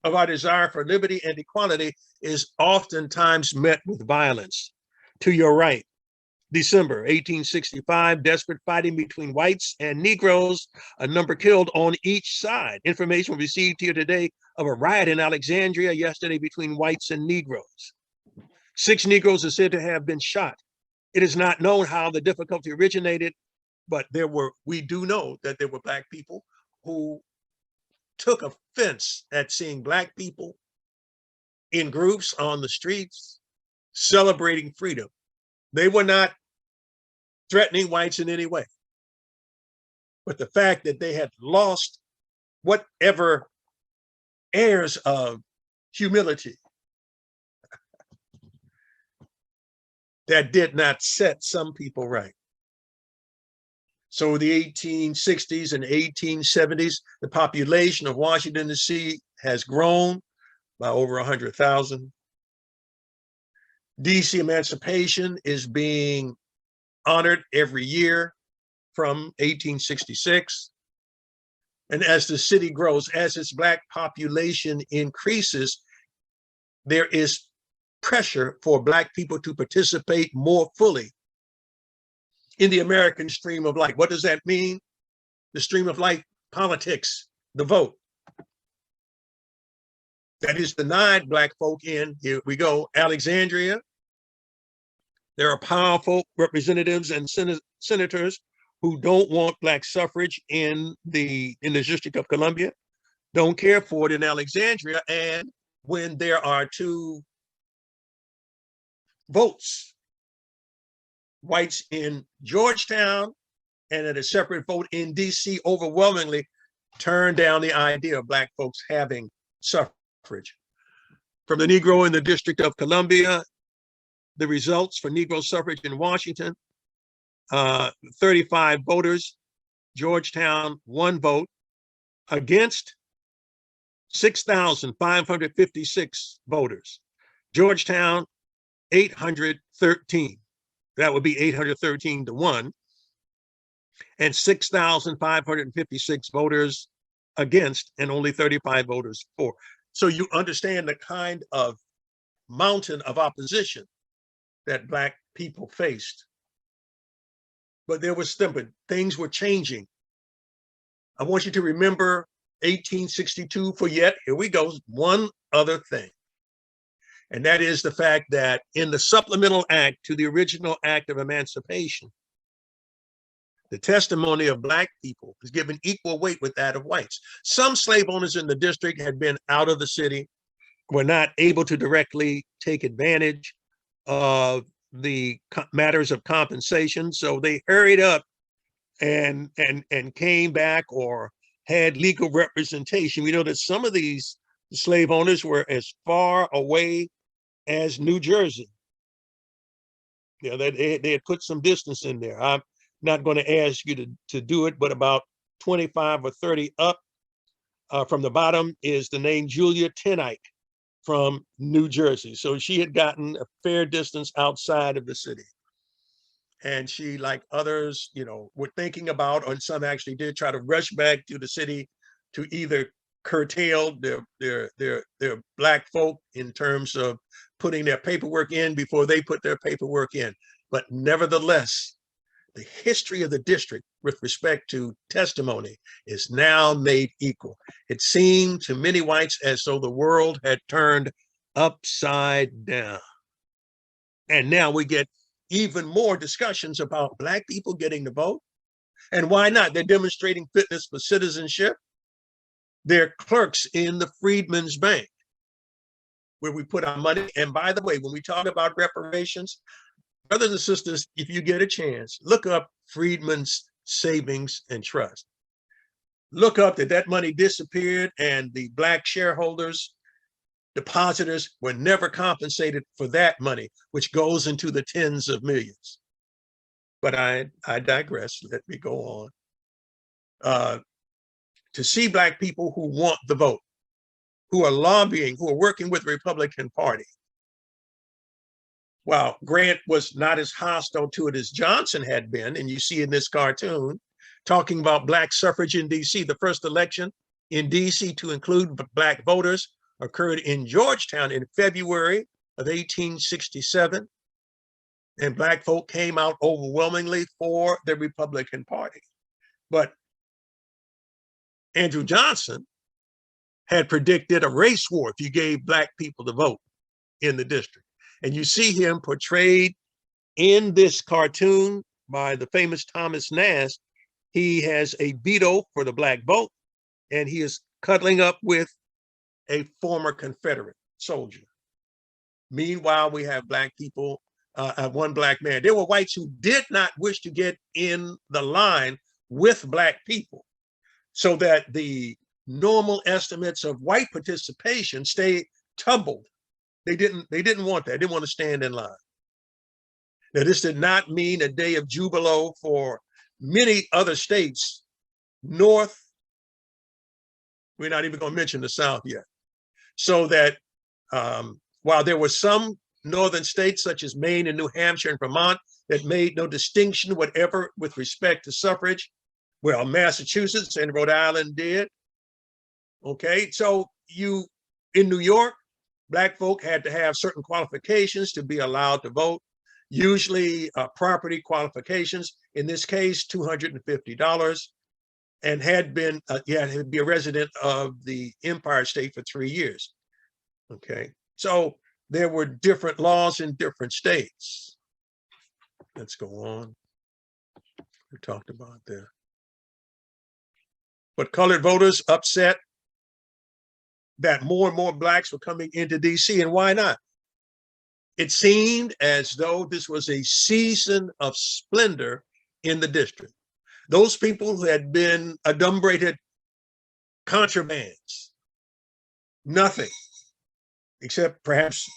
of our desire for liberty and equality is oftentimes met with violence. To your right, December 1865, desperate fighting between whites and Negroes, a number killed on each side. Information received here today of a riot in Alexandria yesterday between whites and Negroes. 6 Negroes are said to have been shot. It is not known how the difficulty originated, but we do know that there were Black people who took offense at seeing Black people in groups on the streets celebrating freedom. They were not threatening whites in any way. But the fact that they had lost whatever airs of humility, that did not set some people right. So the 1860s and 1870s, the population of Washington, D.C. has grown by over 100,000. DC Emancipation is being honored every year from 1866. And as the city grows, as its Black population increases, there is pressure for Black people to participate more fully in the American stream of life. What does that mean? The stream of life, politics, the vote. That is denied Black folk in, here we go, Alexandria. There are powerful representatives and senators who don't want Black suffrage in the District of Columbia, don't care for it in Alexandria. And when there are 2 votes, whites in Georgetown and at a separate vote in DC, overwhelmingly turned down the idea of Black folks having suffrage. From the Negro in the District of Columbia, the results for Negro suffrage in Washington, 35 voters, Georgetown 1 vote, against 6,556 voters. Georgetown, 813. That would be 813 to 1. And 6,556 voters against, and only 35 voters for. So you understand the kind of mountain of opposition that Black people faced. But there was things were changing. I want you to remember 1862 for yet, here we go, one other thing. And that is the fact that in the supplemental act to the original act of emancipation, the testimony of Black people is given equal weight with that of whites. Some slave owners in the district had been out of the city, were not able to directly take advantage of the matters of compensation. So they hurried up and came back or had legal representation. We know that some of these slave owners were as far away as New Jersey. Yeah, they had put some distance in there. I'm not going to ask you to do it, but about 25 or 30 up from the bottom is the name Julia Tenike from New Jersey. So she had gotten a fair distance outside of the city. And she, like others, were thinking about, or some actually did, try to rush back to the city to either curtail their Black folk in terms of putting their paperwork in before they put their paperwork in. But nevertheless, the history of the district with respect to testimony is now made equal. It seemed to many whites as though the world had turned upside down. And now we get even more discussions about Black people getting the vote. And why not? They're demonstrating fitness for citizenship. They're clerks in the Freedmen's Bank. where we put our money. And by the way, when we talk about reparations, brothers and sisters, if you get a chance, look up Freedmen's Savings and Trust. Look up that money disappeared and the Black shareholders, depositors were never compensated for that money, which goes into the tens of millions. But I digress. Let me go on. To see Black people who want the vote, who are lobbying, who are working with the Republican Party. While Grant was not as hostile to it as Johnson had been, and you see in this cartoon, talking about Black suffrage in DC, the first election in DC to include Black voters occurred in Georgetown in February of 1867. And Black folk came out overwhelmingly for the Republican Party. But Andrew Johnson had predicted a race war if you gave Black people the vote in the district. And you see him portrayed in this cartoon by the famous Thomas Nast. He has a veto for the Black vote, and he is cuddling up with a former Confederate soldier. Meanwhile, we have Black people, one Black man. There were whites who did not wish to get in the line with Black people, so that the normal estimates of white participation stayed tumbled. They didn't want that. They didn't want to stand in line. Now, this did not mean a day of jubilo for many other states north. We're not even going to mention the South yet. So that while there were some northern states such as Maine and New Hampshire and Vermont that made no distinction whatever with respect to suffrage, well, Massachusetts and Rhode Island did. Okay, so in New York, Black folk had to have certain qualifications to be allowed to vote, usually property qualifications, in this case, $250, and had been, you had to be a resident of the Empire State for 3 years. Okay, so there were different laws in different states. Let's go on. We talked about that. But colored voters upset that more and more Blacks were coming into DC, and why not? It seemed as though this was a season of splendor in the district. Those people who had been adumbrated contrabands, nothing, except perhaps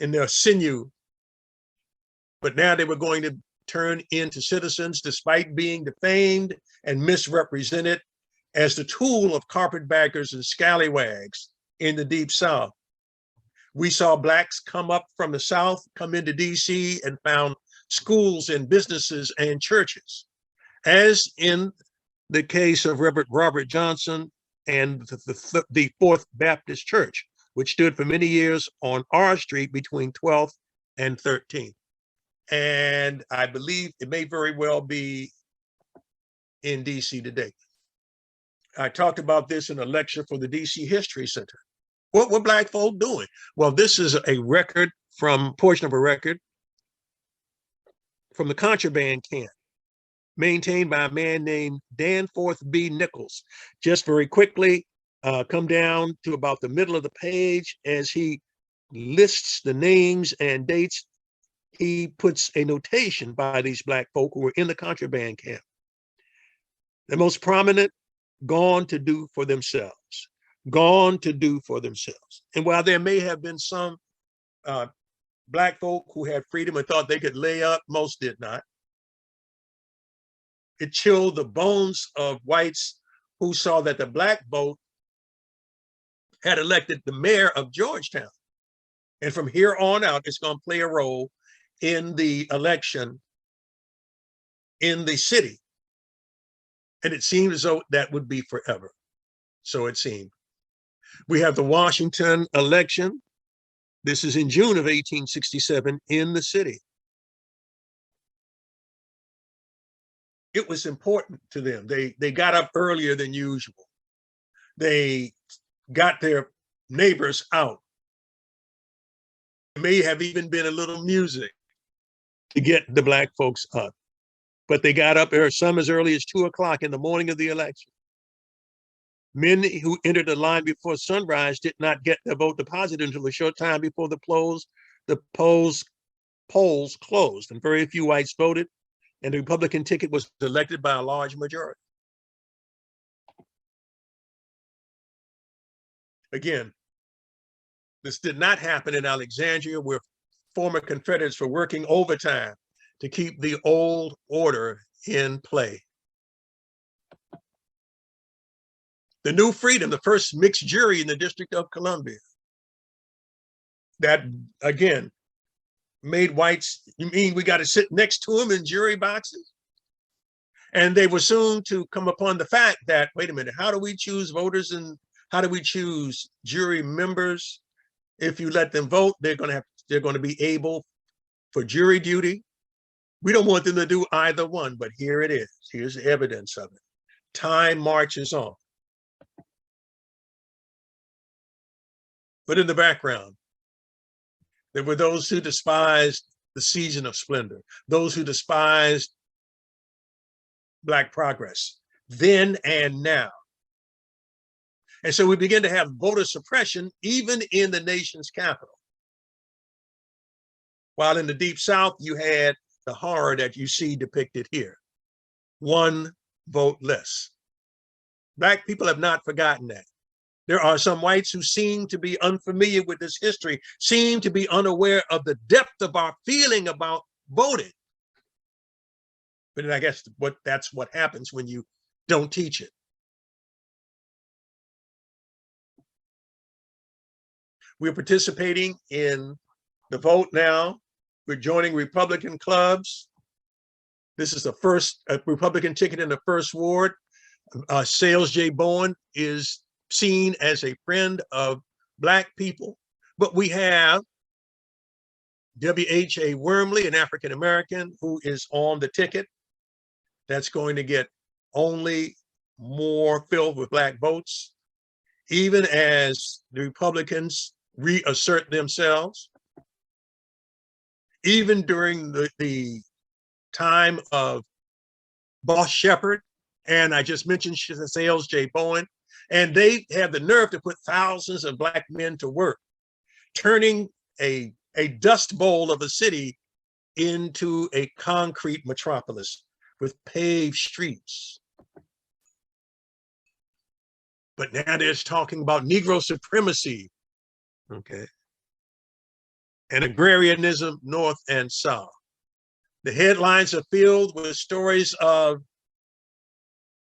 in their sinew, but now they were going to turn into citizens despite being defamed and misrepresented as the tool of carpetbaggers and scallywags in the Deep South. We saw Blacks come up from the South, come into DC and found schools and businesses and churches. As in the case of Reverend Robert Johnson and the Fourth Baptist Church, which stood for many years on R Street between 12th and 13th. And I believe it may very well be in DC today. I talked about this in a lecture for the DC History Center. What were Black folk doing? Well, this is a record portion of a record from the contraband camp, maintained by a man named Danforth B. Nichols. Just very quickly, come down to about the middle of the page as he lists the names and dates. He puts a notation by these Black folk who were in the contraband camp. The most prominent, gone to do for themselves. Gone to do for themselves. And while there may have been some Black folk who had freedom and thought they could lay up, most did not. It chilled the bones of whites who saw that the Black vote had elected the mayor of Georgetown. And from here on out, it's going to play a role in the election in the city. And it seemed as though that would be forever. So it seemed. We have the Washington election. This is in June of 1867 in the city. It was important to them. They got up earlier than usual. They got their neighbors out. There may have even been a little music to get the Black folks up. But they got up there, some as early as 2 o'clock in the morning of the election. Men who entered the line before sunrise did not get their vote deposited until a short time before the polls closed, and very few whites voted, and the Republican ticket was elected by a large majority. Again, this did not happen in Alexandria, where former Confederates were working overtime to keep the old order in play. The New Freedom, the first mixed jury in the District of Columbia, that again made whites, you mean we got to sit next to them in jury boxes? And they were soon to come upon the fact that, wait a minute, how do we choose voters and how do we choose jury members? If you let them vote, they're going to be able for jury duty. We don't want them to do either one, but here it is. Here's evidence of it. Time marches on. But in the background, there were those who despised the season of splendor, those who despised Black progress, then and now. And so we begin to have voter suppression even in the nation's capital. While in the Deep South, you had the horror that you see depicted here. One vote less. Black people have not forgotten that. There are some whites who seem to be unfamiliar with this history, seem to be unaware of the depth of our feeling about voting. But I guess that's what happens when you don't teach it. We're participating in the vote now. We're joining Republican clubs. This is the first Republican ticket in the first ward. Sales J. Bowen is seen as a friend of Black people, but we have W.H.A. Wormley, an African-American, who is on the ticket. That's going to get only more filled with Black votes, even as the Republicans reassert themselves. Even during the time of Boss Shepherd, and I just mentioned Sales J. Bowen, and they have the nerve to put thousands of Black men to work, turning a dust bowl of a city into a concrete metropolis with paved streets. But now there's talking about Negro supremacy, okay, and agrarianism north and south. The headlines are filled with stories of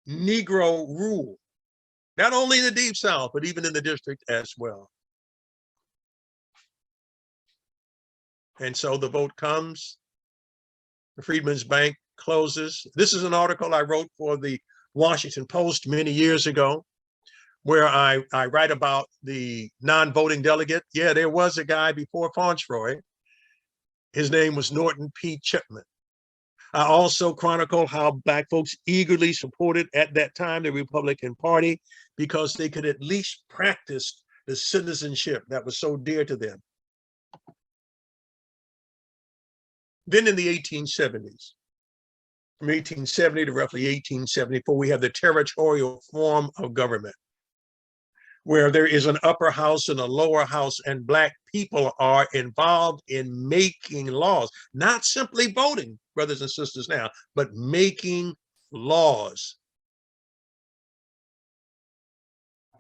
Negro rule, not only in the Deep South, but even in the district as well. And so the vote comes, the Freedmen's Bank closes. This is an article I wrote for the Washington Post many years ago, where I write about the non-voting delegate. Yeah, there was a guy before Fauntleroy. His name was Norton P. Chipman. I also chronicle how Black folks eagerly supported at that time the Republican Party because they could at least practice the citizenship that was so dear to them. Then in the 1870s, from 1870 to roughly 1874, we have the territorial form of government, where there is an upper house and a lower house, and Black people are involved in making laws, not simply voting, brothers and sisters now, but making laws.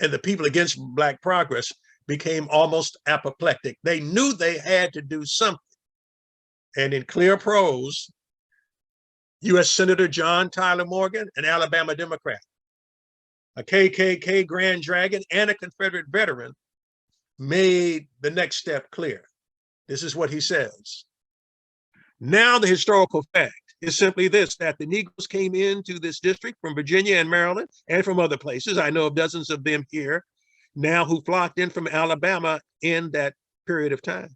And the people against Black progress became almost apoplectic. They knew they had to do something. And in clear prose, U.S. Senator John Tyler Morgan, an Alabama Democrat, a KKK Grand Dragon, and a Confederate veteran, made the next step clear. This is what he says. Now the historical fact is simply this, that the Negroes came into this district from Virginia and Maryland and from other places. I know of dozens of them here now who flocked in from Alabama in that period of time.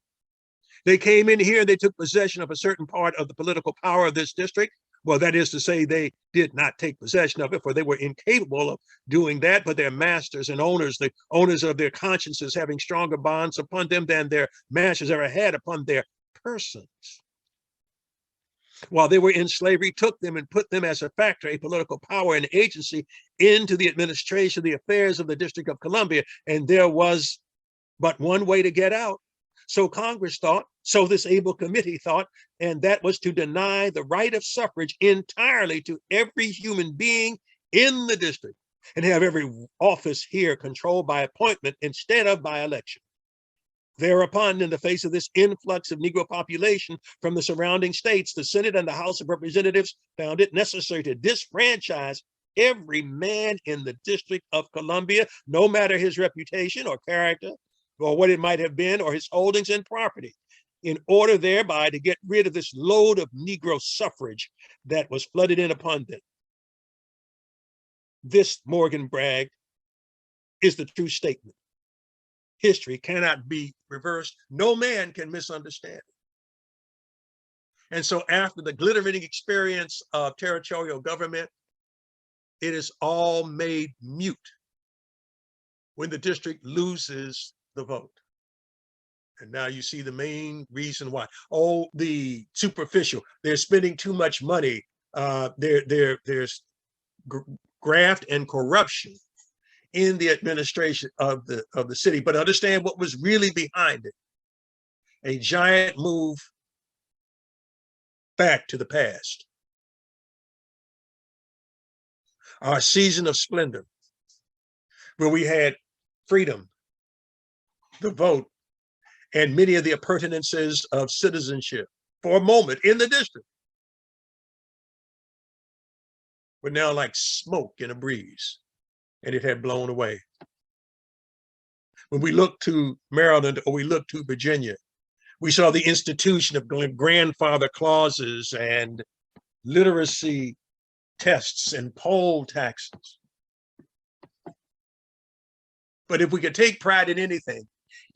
They came in here, they took possession of a certain part of the political power of this district. Well, that is to say, they did not take possession of it, for they were incapable of doing that, but their masters and owners, the owners of their consciences, having stronger bonds upon them than their masters ever had upon their persons. while they were in slavery, took them and put them as a factor, a political power and agency into the administration of the affairs of the District of Columbia. And there was but one way to get out. So Congress thought, so this able committee thought, and that was to deny the right of suffrage entirely to every human being in the district and have every office here controlled by appointment instead of by election. Thereupon, in the face of this influx of Negro population from the surrounding states, the Senate and the House of Representatives found it necessary to disfranchise every man in the District of Columbia, no matter his reputation or character, or what it might have been, or his holdings and property, in order thereby to get rid of this load of Negro suffrage that was flooded in upon them. This, Morgan bragged, is the true statement. History cannot be reversed. No man can misunderstand it. And so after the glittering experience of territorial government, it is all made mute when the district loses the vote. And now you see the main reason why. Oh, the superficial. They're spending too much money. There's graft and corruption in the administration of the city. But understand what was really behind it. A giant move back to the past. Our season of splendor, where we had freedom, the vote, and many of the appurtenances of citizenship for a moment in the district, were now like smoke in a breeze, and it had blown away. When we look to Maryland or we look to Virginia, we saw the institution of grandfather clauses and literacy tests and poll taxes. But if we could take pride in anything,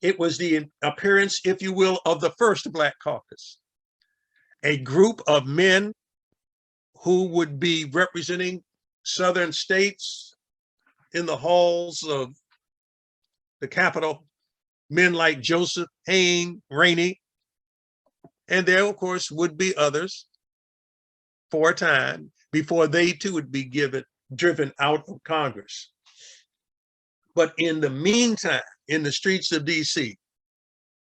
it was the appearance, if you will, of the first Black Caucus, a group of men who would be representing Southern states in the halls of the Capitol, men like Joseph, Hayne, Rainey, and there, of course, would be others for a time before they too would be driven out of Congress. But in the meantime, in the streets of DC,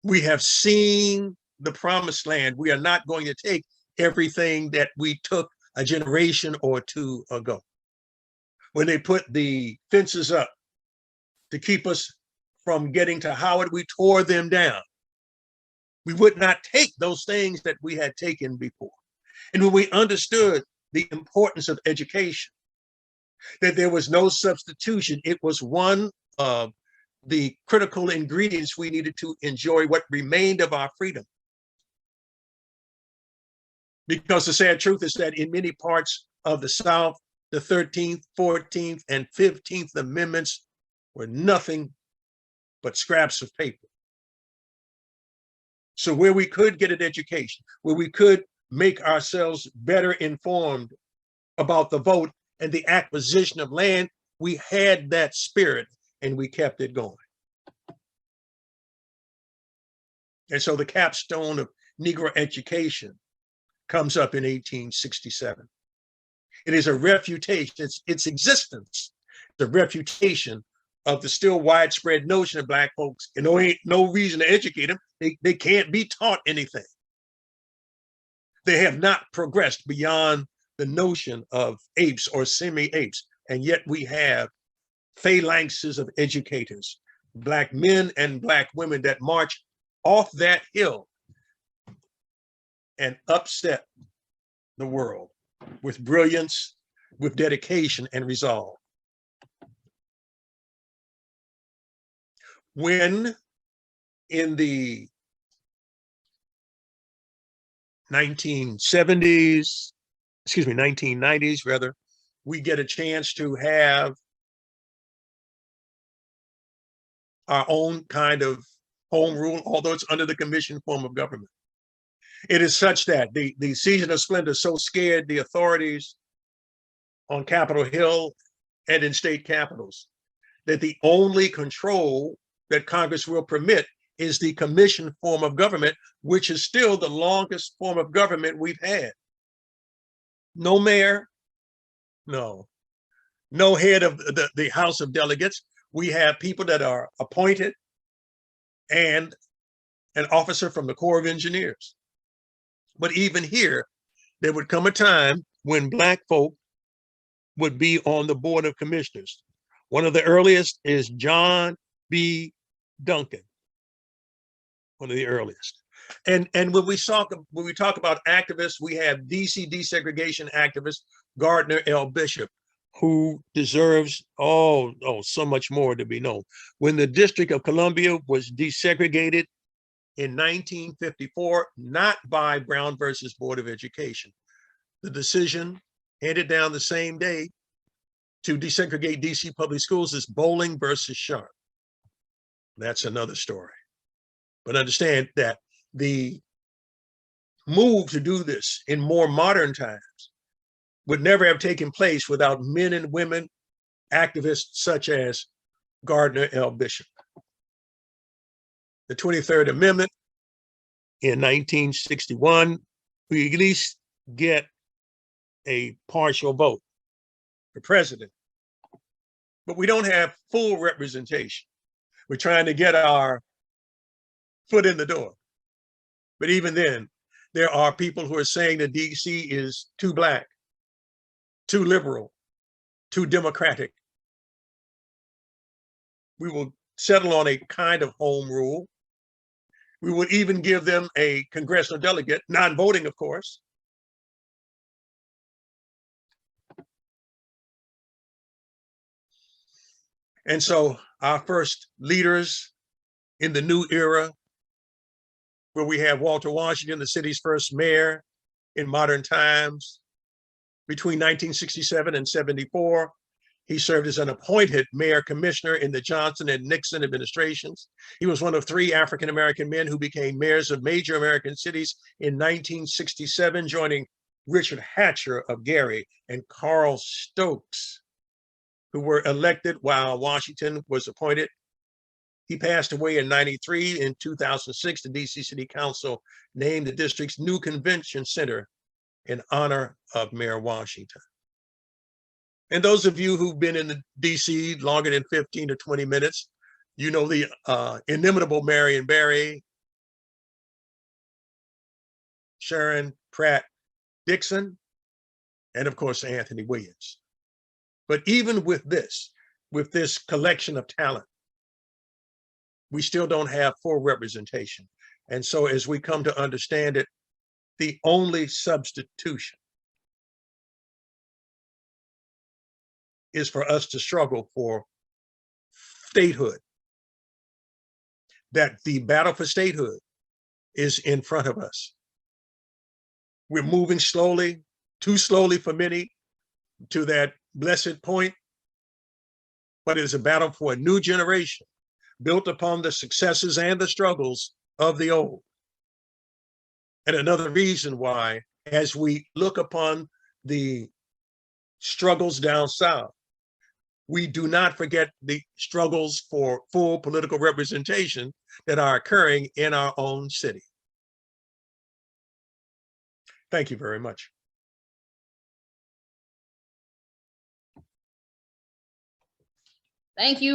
we have seen the promised land. We are not going to take everything that we took a generation or two ago. When they put the fences up to keep us from getting to Howard, we tore them down. We would not take those things that we had taken before. And when we understood the importance of education, that there was no substitution, it was one of the critical ingredients we needed to enjoy what remained of our freedom. Because the sad truth is that in many parts of the South, the 13th, 14th, and 15th Amendments were nothing but scraps of paper. So where we could get an education, where we could make ourselves better informed about the vote and the acquisition of land, we had that spirit and we kept it going. And so the capstone of Negro education comes up in 1867. It is a refutation, its existence, the refutation of the still widespread notion of Black folks, and there ain't no reason to educate them. They can't be taught anything. They have not progressed beyond the notion of apes or semi-apes, and yet we have phalanxes of educators, Black men and Black women that march off that hill and upset the world with brilliance, with dedication and resolve. When in the 1990s rather, we get a chance to have our own kind of home rule, although it's under the commission form of government. It is such that the season of splendor so scared the authorities on Capitol Hill and in state capitals that the only control that Congress will permit is the commission form of government, which is still the longest form of government we've had. no mayor, no head of the House of Delegates. We have people that are appointed and an officer from the Corps of Engineers. But even here, there would come a time when Black folk would be on the Board of Commissioners. One of the earliest is John B. Duncan, one of the earliest. And when we talk about activists, we have DC desegregation activist Gardner L. Bishop, who deserves so much more to be known. When the District of Columbia was desegregated in 1954, not by Brown versus Board of Education, the decision handed down the same day to desegregate DC public schools is Bowling versus Sharp. That's another story. But understand that the move to do this in more modern times would never have taken place without men and women activists such as Gardner L. Bishop. The 23rd Amendment in 1961, we at least get a partial vote for president, but we don't have full representation. We're trying to get our foot in the door. But even then, there are people who are saying that DC is too Black, too liberal, too democratic. We will settle on a kind of home rule. We would even give them a congressional delegate, non-voting, of course. And so our first leaders in the new era, where we have Walter Washington, the city's first mayor in modern times, between 1967 and 74, he served as an appointed mayor commissioner in the Johnson and Nixon administrations. He was one of 3 African-American men who became mayors of major American cities in 1967, joining Richard Hatcher of Gary and Carl Stokes, who were elected while Washington was appointed. He passed away in 93. In 2006, the DC City Council named the district's new convention center in honor of Mayor Washington. And those of you who've been in the DC longer than 15 or 20 minutes, you know the inimitable Marion Barry, Sharon Pratt Dixon, and of course, Anthony Williams. But even with this collection of talent, we still don't have full representation. And so as we come to understand it, the only substitution is for us to struggle for statehood, that the battle for statehood is in front of us. We're moving slowly, too slowly for many, to that blessed point, but it is a battle for a new generation built upon the successes and the struggles of the old. And another reason why, as we look upon the struggles down south, we do not forget the struggles for full political representation that are occurring in our own city. Thank you very much. Thank you.